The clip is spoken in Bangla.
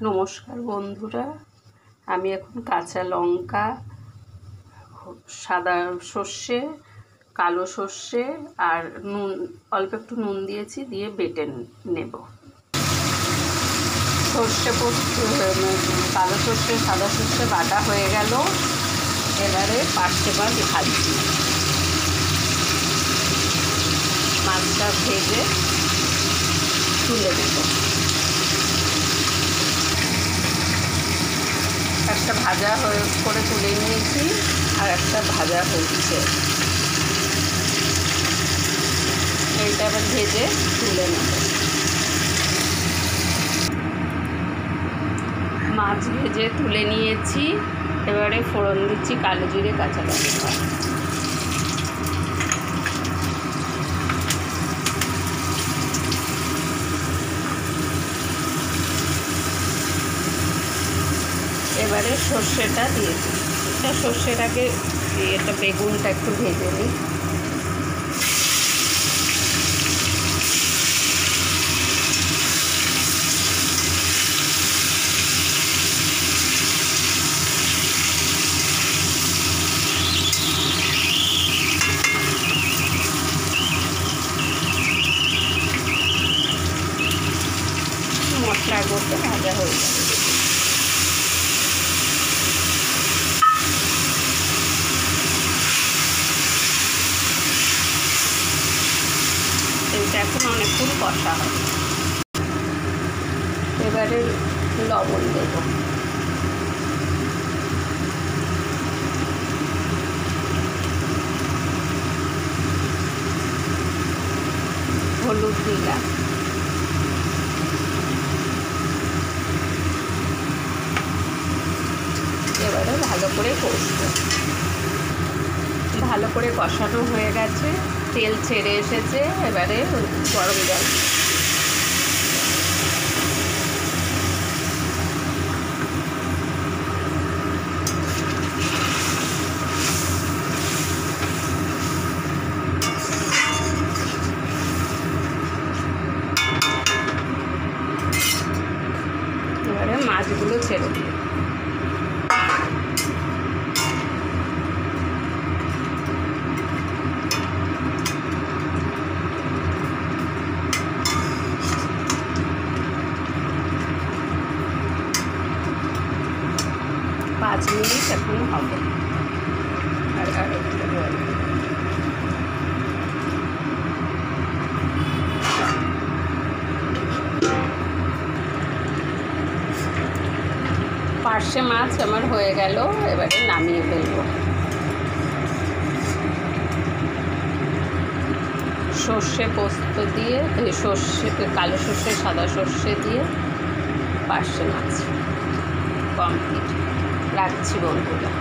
নমস্কার বন্ধুরা, আমি এখন কাঁচা লঙ্কা, সাদা সর্ষে, কালো সর্ষে আর নুন, অল্প একটু নুন দিয়েছি, দিয়ে বেটে নেব। সর্ষে পোস্ত, কালো সর্ষে সাদা সর্ষে বাটা হয়ে গেল। এবারে পার্শে মাছ ভাজছি। মাছটা ভেজে তুলে দেব। একটা ভাজা করে তুলে নিয়েছি, আর একটা ভাজা হচ্ছে। এইটা আবার ভেজে তুলে নেব। মাছ ভেজে তুলে নিয়েছি। এবারে ফোড়ন দিচ্ছি কালো জিরে, কাঁচা লঙ্কা। এবারে সর্ষেটা দিয়েছি। সর্ষেটাকে এটা বেগুনটা একটু ভেজে নিই। মশলা করতে ভাজা হয়ে যাবে। এটা এখন অনেকক্ষণ কষা হবে। এবারে লবণ দেব। হলুদ দিলাম। এবারে ভালো করে কষবো। ভালো করে কষানো হয়ে গেছে, তেল ছেড়ে এসেছে। এবারে গরম জল, এবারে মাছগুলো ছেড়ে দিই। পাঁচ মিনিট এখন হবে। আর পার্শে মাছ আমার হয়ে গেল। এবারে নামিয়ে ফেলবো। সর্ষে পোস্ত দিয়ে, কালো সর্ষে সাদা সর্ষে দিয়ে পার্শে মাছ কমপ্লিট। রাখছি বন্ধুরা।